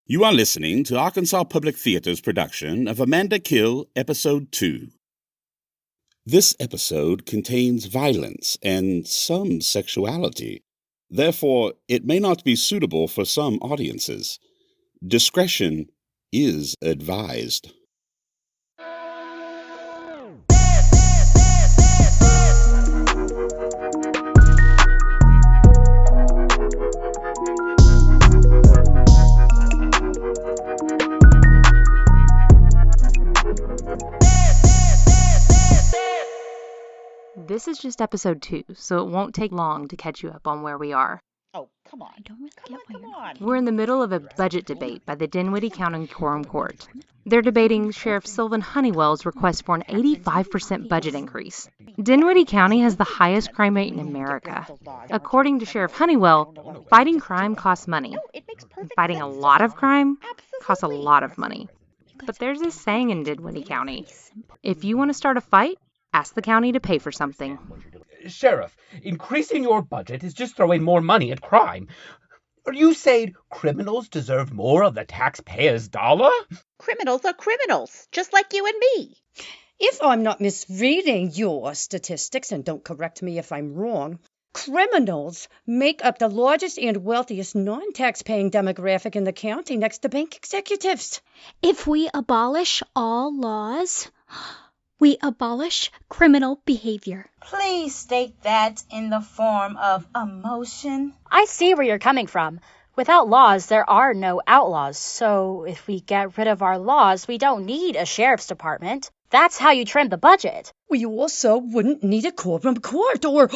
You are listening to Arkansas Public Theater's production of Amanda Kill, Episode 2. This episode contains violence and some sexuality. Therefore, it may not be suitable for some audiences. Discretion is advised. This is just episode 2, so it won't take long to catch you up on where we are. Oh, come on. Come on. We're in the middle of a budget debate by the Dinwiddie County Quorum Court. They're debating Sheriff Sylvan Honeywell's request for an 85% budget increase. Dinwiddie County has the highest crime rate in America. According to Sheriff Honeywell, fighting crime costs money. Fighting a lot of crime costs a lot of money. But there's this saying in Dinwiddie County: if you want to start a fight, ask the county to pay for something. Sheriff, increasing your budget is just throwing more money at crime. Are you saying criminals deserve more of the taxpayer's dollar? Criminals are criminals, just like you and me. If I'm not misreading your statistics, and don't correct me if I'm wrong, criminals make up the largest and wealthiest non-tax-paying demographic in the county next to bank executives. If we abolish all laws, we abolish criminal behavior. Please state that in the form of a motion. I see where you're coming from. Without laws, there are no outlaws. So if we get rid of our laws, we don't need a sheriff's department. That's how you trim the budget. We also wouldn't need a quorum court or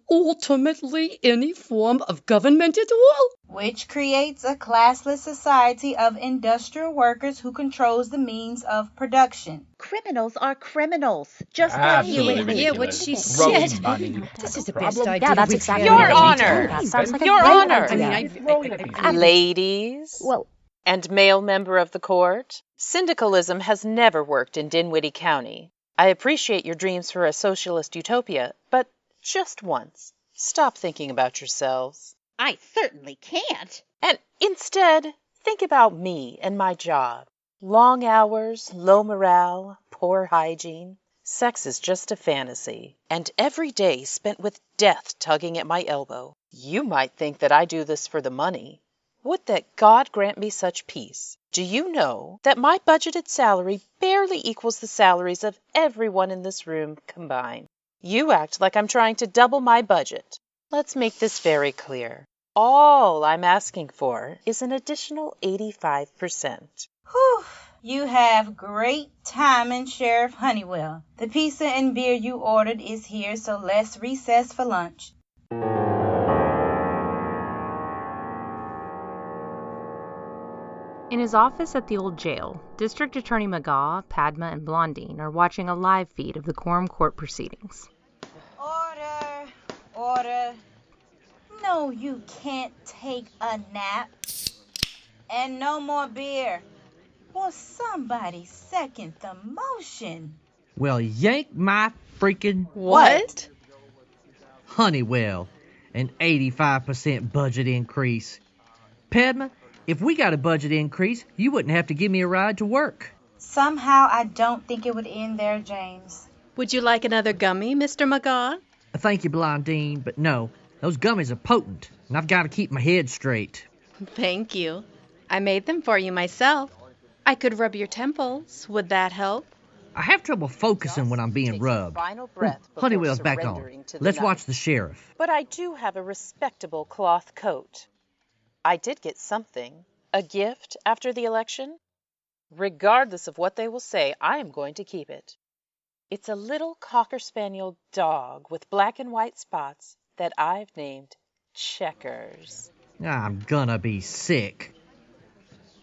ultimately any form of government at all. Which creates a classless society of industrial workers who controls the means of production. Criminals are criminals, just Absolutely like you and me. Yeah, what she Throwing said. money. This is the Problem? best idea. Yeah, that's we've exactly had. Your Honor. That sounds like Your a great Honor. idea. Ladies Well, and male member of the court, syndicalism has never worked in Dinwiddie County. I appreciate your dreams for a socialist utopia, but just once, stop thinking about yourselves. I certainly can't. And instead, think about me and my job. Long hours, low morale, poor hygiene. Sex is just a fantasy, and every day spent with death tugging at my elbow. You might think that I do this for the money. Would that God grant me such peace. Do you know that my budgeted salary barely equals the salaries of everyone in this room combined? You act like I'm trying to double my budget. Let's make this very clear. All I'm asking for is an additional 85%. Whew. You have great timing, Sheriff Honeywell. The pizza and beer you ordered is here, so let's recess for lunch. In his office at the old jail, District Attorney McGaugh, Padma, and Blondine are watching a live feed of the Quorum Court proceedings. Order. No, you can't take a nap. And no more beer. Will somebody second the motion? Well, yank my freaking What? Honeywell. An 85% budget increase. Padma, if we got a budget increase, you wouldn't have to give me a ride to work. Somehow I don't think it would end there, James. Would you like another gummy, Mr. McGaugh? Thank you, Blondine, but no. Those gummies are potent, and I've got to keep my head straight. Thank you. I made them for you myself. I could rub your temples. Would that help? I have trouble focusing when I'm being rubbed. Honeywell's back on. Let's watch the sheriff. But I do have a respectable cloth coat. I did get something, a gift after the election. Regardless of what they will say, I am going to keep it. It's a little Cocker Spaniel dog with black and white spots that I've named Checkers. I'm gonna be sick.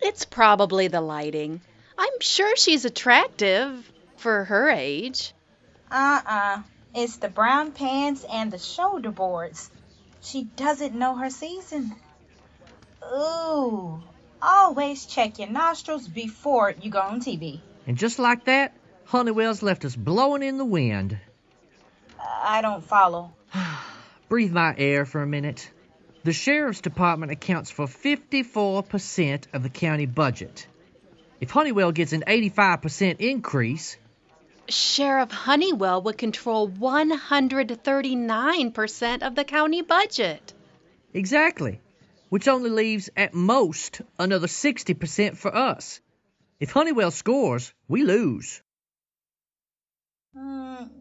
It's probably the lighting. I'm sure she's attractive for her age. It's the brown pants and the shoulder boards. She doesn't know her season. Ooh, always check your nostrils before you go on TV. And just like that, Honeywell's left us blowing in the wind. I don't follow. Breathe my air for a minute. The Sheriff's Department accounts for 54% of the county budget. If Honeywell gets an 85% increase... Sheriff Honeywell would control 139% of the county budget. Exactly, which only leaves at most another 60% for us. If Honeywell scores, we lose.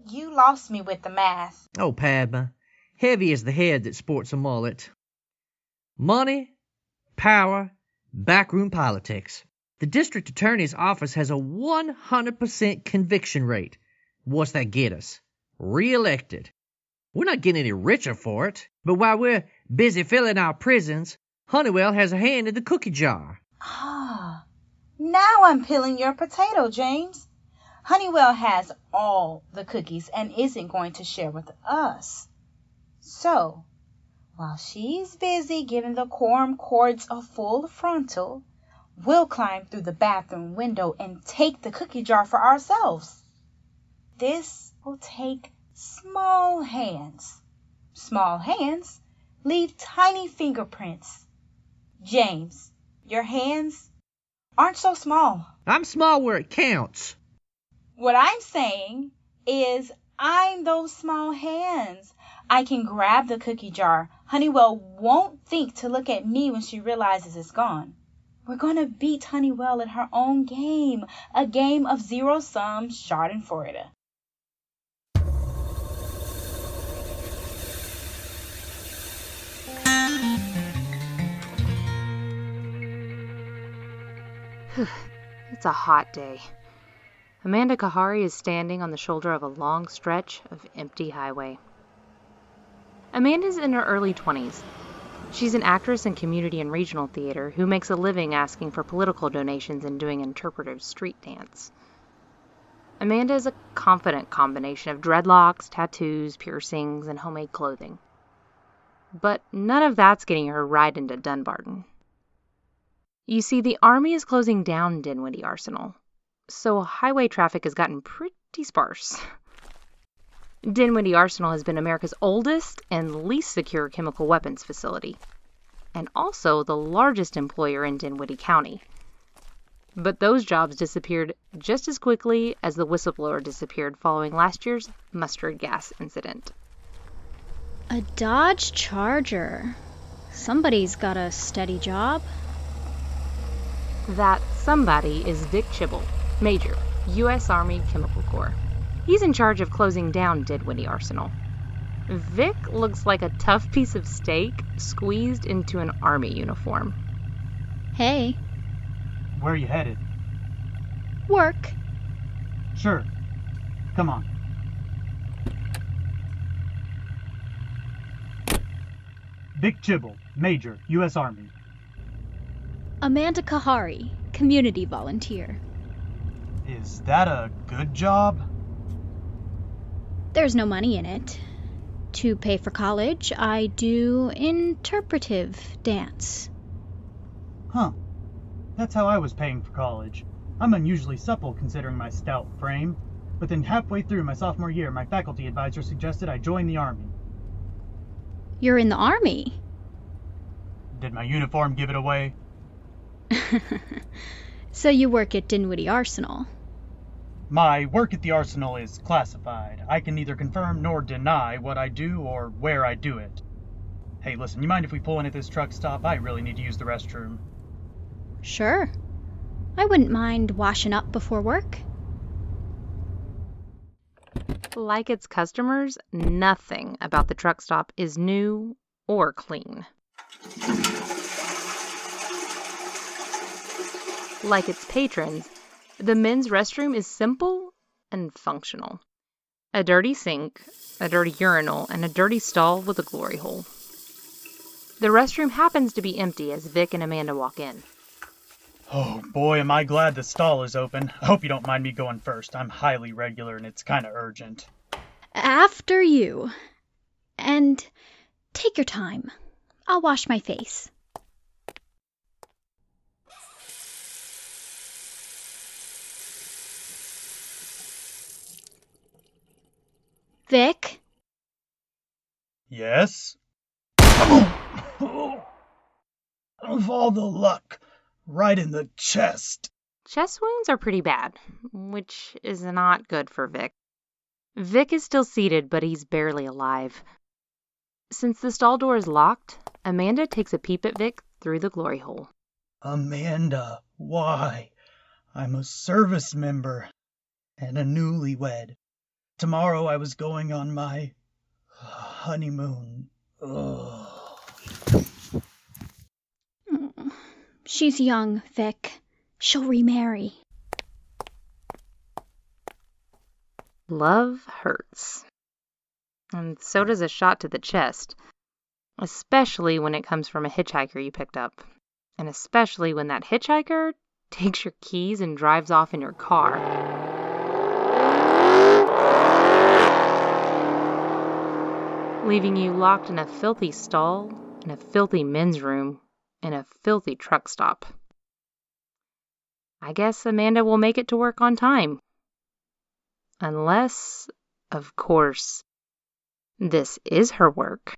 You lost me with the math. Oh, Padma, heavy is the head that sports a mullet. Money, power, backroom politics. The district attorney's office has a 100% conviction rate. What's that get us? Re-elected. We're not getting any richer for it, but while we're busy filling our prisons, Honeywell has a hand in the cookie jar. Now I'm peeling your potato, James. Honeywell has all the cookies and isn't going to share with us. So, while she's busy giving the quorum courts a full frontal, we'll climb through the bathroom window and take the cookie jar for ourselves. This will take small hands. Small hands leave tiny fingerprints. James, your hands aren't so small. I'm small where it counts. What I'm saying is I'm those small hands. I can grab the cookie jar. Honeywell won't think to look at me when she realizes it's gone. We're going to beat Honeywell at her own game, a game of zero-sum schadenfreude. It's a hot day. Amanda Kahari is standing on the shoulder of a long stretch of empty highway. Amanda's in her early 20s. She's an actress in community and regional theater who makes a living asking for political donations and doing interpretive street dance. Amanda is a confident combination of dreadlocks, tattoos, piercings, and homemade clothing. But none of that's getting her right into Dunbarton. You see, the Army is closing down Dinwiddie Arsenal, so highway traffic has gotten pretty sparse. Dinwiddie Arsenal has been America's oldest and least secure chemical weapons facility, and also the largest employer in Dinwiddie County. But those jobs disappeared just as quickly as the whistleblower disappeared following last year's mustard gas incident. A Dodge Charger. Somebody's got a steady job. That somebody is Vic Chibble, Major, U.S. Army Chemical Corps. He's in charge of closing down Dinwiddie Arsenal. Vic looks like a tough piece of steak squeezed into an Army uniform. Hey. Where are you headed? Work. Sure. Come on. Vic Chibble, Major, U.S. Army. Amanda Kahari, community volunteer. Is that a good job? There's no money in it. To pay for college, I do interpretive dance. Huh. That's how I was paying for college. I'm unusually supple considering my stout frame, but then halfway through my sophomore year, my faculty advisor suggested I join the Army. You're in the Army? Did my uniform give it away? So you work at Dinwiddie Arsenal? My work at the Arsenal is classified. I can neither confirm nor deny what I do or where I do it. Hey, listen, you mind if we pull in at this truck stop? I really need to use the restroom. Sure. I wouldn't mind washing up before work. Like its customers, nothing about the truck stop is new or clean. Like its patrons, the men's restroom is simple and functional. A dirty sink, a dirty urinal, and a dirty stall with a glory hole. The restroom happens to be empty as Vic and Amanda walk in. Oh boy, am I glad the stall is open. I hope you don't mind me going first. I'm highly regular and it's kind of urgent. After you. And take your time. I'll wash my face. Vic? Yes? all the luck. Right in the chest. Chest wounds are pretty bad, which is not good for Vic. Vic is still seated, but he's barely alive. Since the stall door is locked, Amanda takes a peep at Vic through the glory hole. Amanda, why? I'm a service member and a newlywed. Tomorrow I was going on my honeymoon. Ugh. She's young, Vic. She'll remarry. Love hurts. And so does a shot to the chest, especially when it comes from a hitchhiker you picked up. And especially when that hitchhiker takes your keys and drives off in your car. Leaving you locked in a filthy stall, in a filthy men's room, in a filthy truck stop. I guess Amanda will make it to work on time. Unless, of course, this is her work.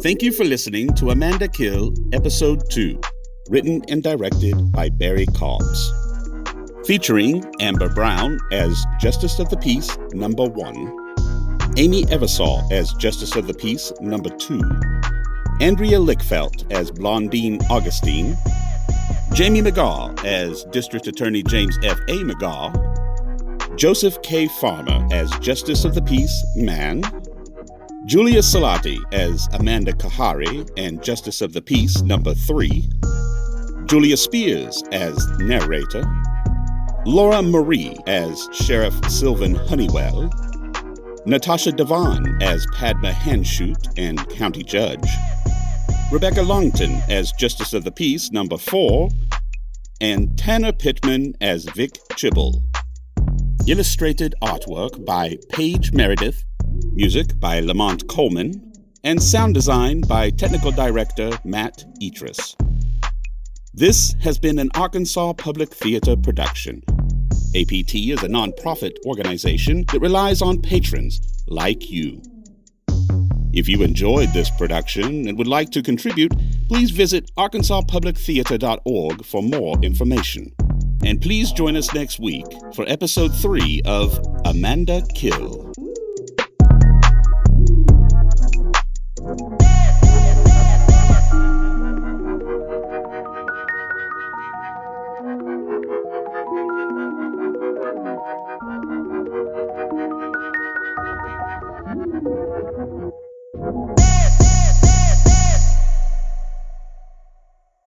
Thank you for listening to Amanda Kill, Episode 2, written and directed by Barry Cobbs. Featuring Amber Brown as Justice of the Peace, number 1. Amy Eversole as Justice of the Peace, number 2. Andria Lickfelt as Blondine Augustine. Jamey McGaugh as District Attorney James F.A. McGaugh. Joseph K. Farmer as Justice of the Peace, man. Julia Salatti as Amanda Kahari and Justice of the Peace, number 3. Julia Spears as narrator. Laura Marie as Sheriff Sylvan Honeywell. NaTosha DeVon as Padma Hanshoot and County Judge. Rebecca Longtin as Justice of the Peace, number 4. And Tanner Pittman as Vic Chibble. Illustrated artwork by Paige Meredith. Music by Lamont Coleman. And sound design by Technical Director Matt Etris. This has been an Arkansas Public Theater production. APT is a nonprofit organization that relies on patrons like you. If you enjoyed this production and would like to contribute, please visit arkansaspublictheater.org for more information. And please join us next week for Episode 3 of Amanda Kill.